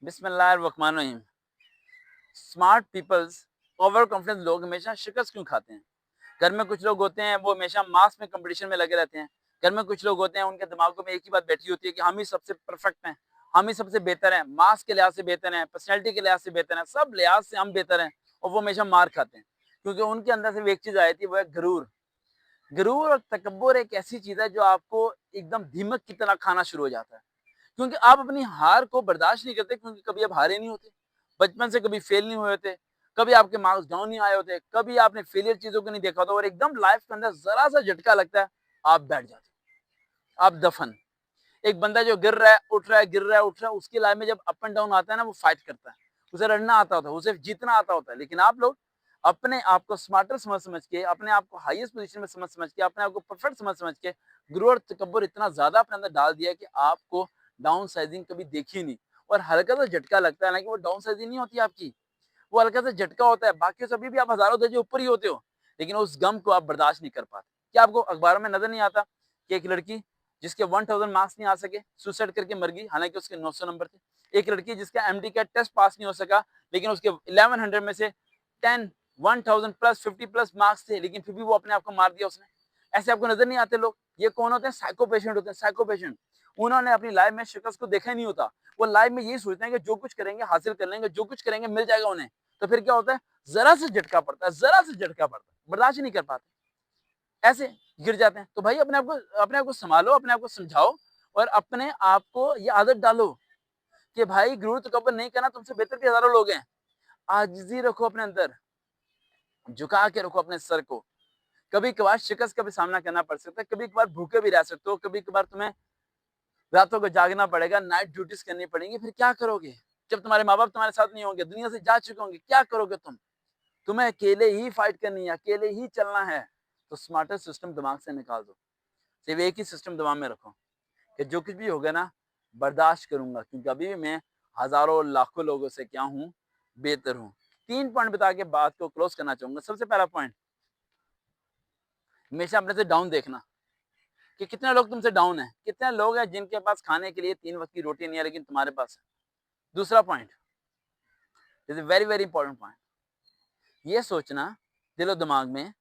बिस्मिल्लाहिर्रहमानिर्रहीम। Smart peoples, over confidence लोग हमेशा शिकस्त क्यों खाते हैं? घर में कुछ लोग होते हैं वो हमेशा मास में कंपटीशन में लगे रहते हैं। घर में कुछ लोग होते हैं उनके दिमागों में एक ही बात बैठी होती है कि हम ही सबसे परफेक्ट हैं, हम ही सबसे बेहतर हैं, मास के लिहाज से बेहतर हैं, पर्सनैलिटी के लिहाज से बेहतर हैं, सब लिहाज से हम बेहतर हैं और वो हमेशा मार खाते हैं। क्योंकि उनके अंदर से वो एक चीज़ आई थी, वो है गरूर। गरूर और तकब्बुर एक ऐसी चीज़ है जो आपको एकदम दीमक की तरह खाना शुरू हो जाता है। क्योंकि आप अपनी हार को बर्दाश्त नहीं करते, क्योंकि कभी आप हारे नहीं होते, बचपन से कभी फेल नहीं हुए होते, कभी आपके मार्क्स डाउन नहीं आए होते, कभी आपने फेलियर चीजों को नहीं देखा होता और एकदम लाइफ के अंदर जरा सा झटका लगता है, आप बैठ जाते हो, आप दफन। एक बंदा जो गिर रहा है उठ रहा है, गिर रहा है उठ रहा है, उसकी लाइफ में जब अप एंड डाउन आता है ना, वो फाइट करता है, उसे लड़ना आता होता है, उसे जीतना आता होता है। लेकिन आप लोग अपने आप को स्मार्टर समझ समझ के, अपने आप को हाईएस्ट पोजीशन में समझ समझ के, अपने आप को परफेक्ट समझ समझ के गुरु और तकब्बुर इतना ज्यादा अपने अंदर डाल दिया कि आपको डाउन साइजिंग कभी देखी नहीं। और हल्का सा झटका लगता है ना, कि वो डाउन साइजिंग नहीं होती आपकी, वो हल्का सा झटका होता है। बाकी सभी भी आप हजारों दर्जे ऊपर ही होते हो, लेकिन उस गम को आप बर्दाश्त नहीं कर पाते। क्या आपको अखबारों में नजर नहीं आता कि एक लड़की जिसके 1000 मार्क्स नहीं आ सके, सुसाइड करके मर गई, हालांकि उसके 900 नंबर थे। एक लड़की जिसका एमडी का टेस्ट पास नहीं हो सका, लेकिन उसके 1100 में से 10 1000 प्लस 50 प्लस मार्क्स थे, लेकिन फिर भी वो अपने आप को मार दिया उसने। ऐसे आपको नजर नहीं आते लोग? ये कौन होते हैं? साइको पेशेंट होते हैं, साइको पेशेंट। उन्होंने अपनी लाइफ में शिकस्त को देखा ही नहीं होता। वो लाइफ में यही सोचते हैं कि जो कुछ करेंगे हासिल कर लेंगे, जो कुछ करेंगे मिल जाएगा उन्हें। तो फिर क्या होता है? जरा से झटका पड़ता है, जरा से झटका पड़ता है, बर्दाश्त ही नहीं कर पाते, ऐसे गिर जाते हैं। तो भाई अपने आप को संभालो, अपने आप को समझाओ और अपने आप को ये आदत डालो कि भाई गुरूर तकब्बुर नहीं करना, तुमसे बेहतर के हजारों लोग हैं। आजिज़ी रखो अपने अंदर, झुका के रखो अपने सर को। कभी कभार शिकस्त का भी सामना करना पड़ सकता है, कभी कभार भूखे भी रह सकते हो, कभी कभार तुम्हें रातों को जागना पड़ेगा, नाइट ड्यूटीज करनी पड़ेंगी। फिर क्या करोगे जब तुम्हारे माँ बाप तुम्हारे साथ नहीं होंगे, दुनिया से जा चुके होंगे? क्या करोगे तुम? तुम्हें अकेले ही फाइट करनी है, अकेले ही चलना है। तो स्मार्टर सिस्टम दिमाग से निकाल दो, सिर्फ एक ही सिस्टम दिमाग में रखो कि जो कुछ भी होगा ना, बर्दाश्त करूंगा, क्योंकि अभी भी मैं हजारों लाखों लोगों से क्या हूँ, बेहतर हूँ। 3 पॉइंट बता के बात को क्लोज करना चाहूंगा। सबसे पहला पॉइंट, हमेशा अपने से डाउन देखना कि कितने लोग तुमसे डाउन है, कितने लोग हैं जिनके पास खाने के लिए 3 वक्त की रोटी नहीं है, लेकिन तुम्हारे पास है। दूसरा point is very very important point, ये सोचना दिलो दिमाग में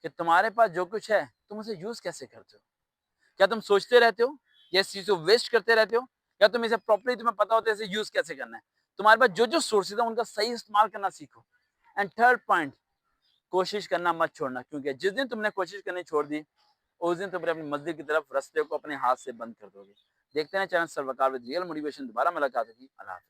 कि तुम्हारे पास जो कुछ है तुम उसे यूज कैसे करते हो। क्या तुम सोचते रहते हो या इस चीज को वेस्ट करते रहते हो, या तुम इसे प्रॉपर्ली तुम्हें पता होता है इसे यूज कैसे करना है। तुम्हारे पास जो जो सोर्सेज है उनका सही इस्तेमाल करना सीखो। एंड थर्ड पॉइंट, कोशिश करना मत छोड़ना, क्योंकि जिस दिन तुमने कोशिश करनी छोड़ दी, उस दिन तुम अपनी मंजिल की तरफ रास्ते को अपने हाथ से बंद कर दोगे। देखते हैं चैनल सर्वकार विद रियल मोटिवेशन, दोबारा मुलाकात होगी। अल्लाह हाफ़िज़।